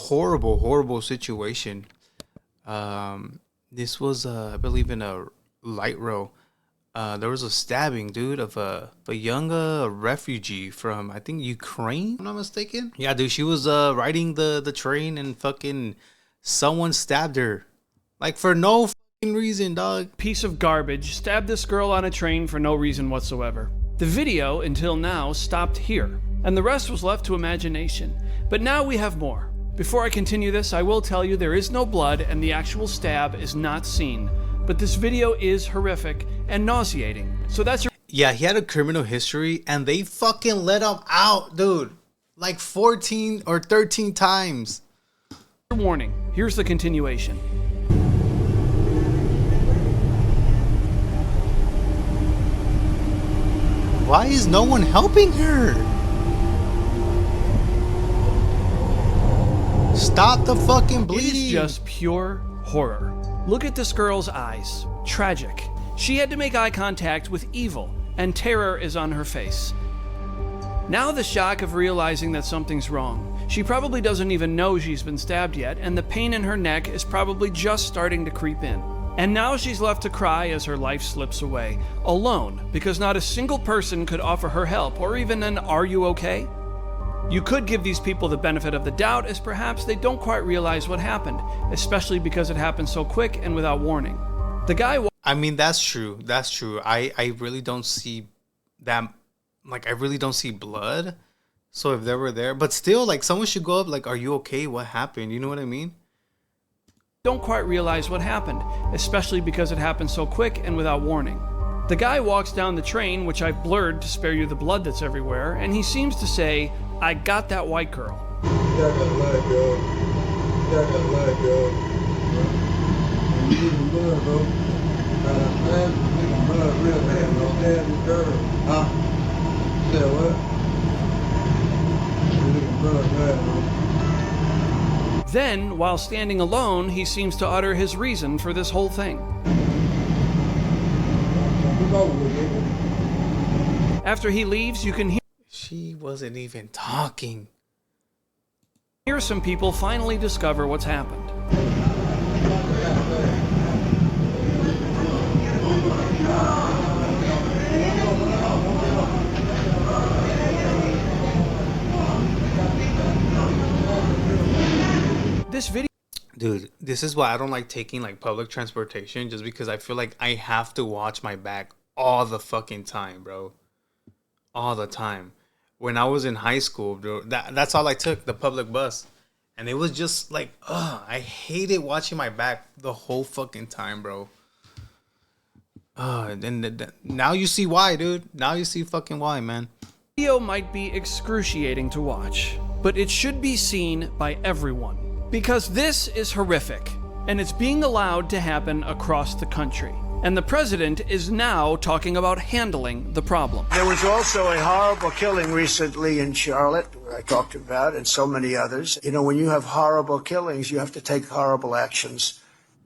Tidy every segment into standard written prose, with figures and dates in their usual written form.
horrible, horrible situation. This was, I believe, in a light row. There was a stabbing, dude, of a young refugee from, I think, Ukraine, if I'm not mistaken. Yeah, dude, she was riding the train and fucking someone stabbed her. Like, for no fucking reason, dog. Piece of garbage stabbed this girl on a train for no reason whatsoever. The video, until now, stopped here, and the rest was left to imagination. But now we have more. Before I continue this, I will tell you there is no blood and the actual stab is not seen. But this video is horrific and nauseating. So that's your... Yeah, he had a criminal history and they fucking let him out, dude. Like 14 or 13 times. warning. Here's the continuation. Why is no one helping her? Stop the fucking bleeding. It is just pure horror. Look at this girl's eyes. Tragic. She had to make eye contact with evil, and terror is on her face. Now the shock of realizing that something's wrong. She probably doesn't even know she's been stabbed yet, and the pain in her neck is probably just starting to creep in. And now she's left to cry as her life slips away, alone, because not a single person could offer her help, or even an "Are you okay?" You could give these people the benefit of the doubt, as perhaps they don't quite realize what happened, especially because it happened so quick and without warning. The guy... I mean, that's true. That's true. I really don't see that... Like, I really don't see blood. So if they were there... But still, like, someone should go up, like, "Are you okay? What happened?" You know what I mean? Don't quite realize what happened, especially because it happened so quick and without warning. The guy walks down the train, which I've blurred to spare you the blood that's everywhere, and he seems to say, "I got that white girl." You gotta let it go. You gotta let it go. You need some blood, bro. Understand? You need some blood real bad, bro. Stab your girl. Huh? You said what? You need some blood bad, bro. Then, while standing alone, he seems to utter his reason for this whole thing. After he leaves, you can hear... She wasn't even talking. Here some people finally discover what's happened. This video... Dude, this is why I don't like taking like public transportation, just because I feel like I have to watch my back all the fucking time, bro. All the time. When I was in high school, bro, that's all I took, the public bus. And it was just like, I hated watching my back the whole fucking time, bro. And now you see why, dude. Now you see fucking why, man. Video might be excruciating to watch, but it should be seen by everyone. Because this is horrific, and it's being allowed to happen across the country. And the president is now talking about handling the problem. There was also a horrible killing recently in Charlotte, where I talked about, and so many others. You know, when you have horrible killings, you have to take horrible actions.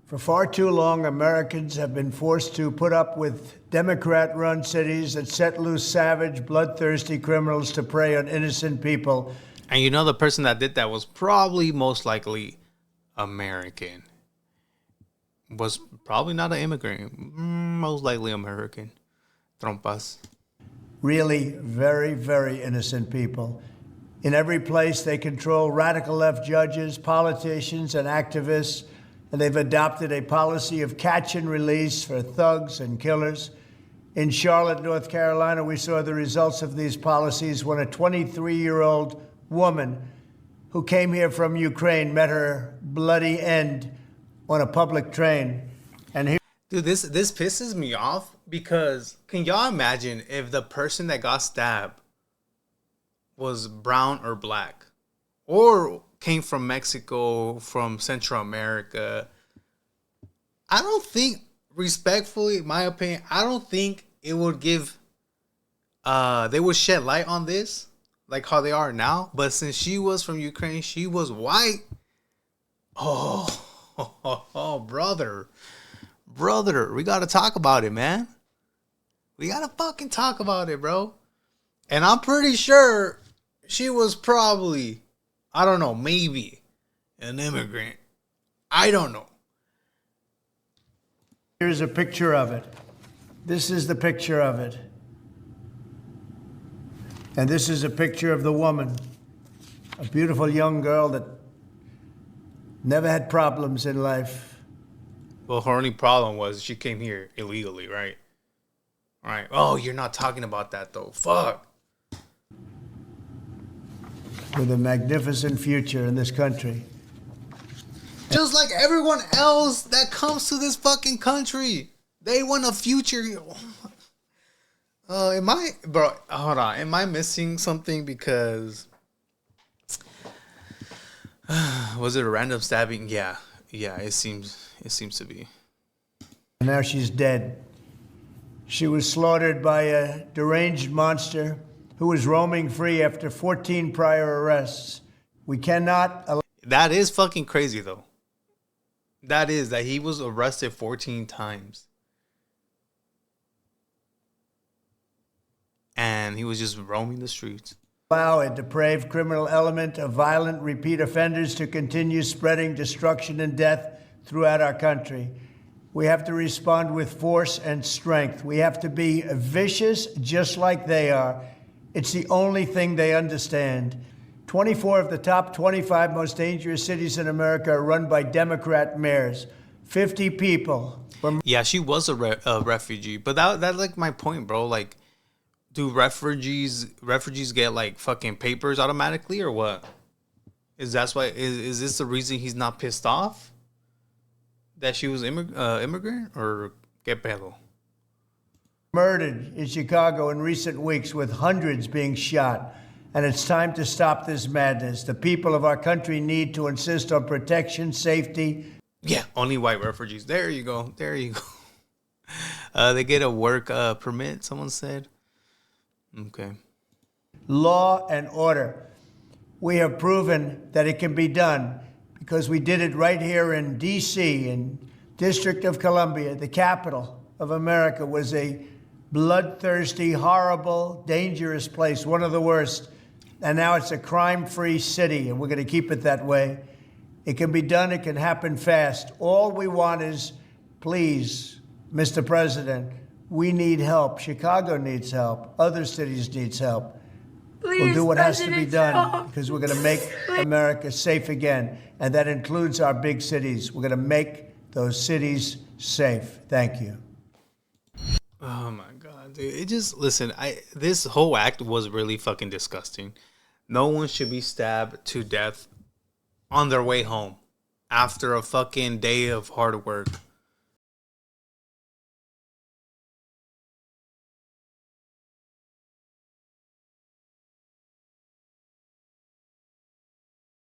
For far too long, Americans have been forced to put up with Democrat-run cities that set loose savage, bloodthirsty criminals to prey on innocent people. And you know the person that did that was probably most likely American. Was probably not an immigrant. Most likely American. Trompas. Really very, very innocent people. In every place, they control radical left judges, politicians, and activists, and they've adopted a policy of catch and release for thugs and killers. In Charlotte, North Carolina, we saw the results of these policies when a 23-year-old woman who came here from Ukraine met her bloody end on a public train. And he... Dude, this pisses me off because can y'all imagine if the person that got stabbed was brown or black or came from Mexico, from Central America? I don't think, respectfully, in my opinion, I don't think it would give they would shed light on this like how they are now. But since she was from Ukraine, she was white. Oh, brother, we gotta talk about it, man. We gotta fucking talk about it, bro. And I'm pretty sure she was probably, I don't know, maybe an immigrant. I don't know. Here's a picture of it. This is the picture of it. And this is a picture of the woman, a beautiful young girl that never had problems in life. Well, her only problem was she came here illegally, right? Right. Oh, you're not talking about that, though. Fuck. With a magnificent future in this country. Just like everyone else that comes to this fucking country. They want a future. Hold on. Am I missing something? Because was it a random stabbing? Yeah, it seems to be. Now she's dead. She was slaughtered by a deranged monster who was roaming free after 14 prior arrests. We cannot allow. That is fucking crazy, though. That he was arrested 14 times. And he was just roaming the streets. Allow a depraved criminal element of violent repeat offenders to continue spreading destruction and death throughout our country. We have to respond with force and strength. We have to be vicious just like they are. It's the only thing they understand. 24 of the top 25 most dangerous cities in America are run by Democrat mayors. 50 people were... Yeah, she was a refugee. But that's like my point, bro. Like, do refugees get like fucking papers automatically or what? Is this the reason he's not pissed off? That she was immigrant or que pedo? Murdered in Chicago in recent weeks with hundreds being shot. And it's time to stop this madness. The people of our country need to insist on protection, safety. Yeah, only white refugees. There you go. They get a work permit, someone said. Okay. Law and order. We have proven that it can be done because we did it right here in D.C., in District of Columbia. The capital of America was a bloodthirsty, horrible, dangerous place, one of the worst. And now it's a crime-free city, and we're going to keep it that way. It can be done. It can happen fast. All we want is, please, Mr. President, we need help. Chicago needs help. Other cities needs help. Please, we'll do what has to be President done Trump. because we're going to make America safe again. And that includes our big cities. We're going to make those cities safe. Thank you. Oh, my God, dude. It just, listen, this whole act was really fucking disgusting. No one should be stabbed to death on their way home after a fucking day of hard work.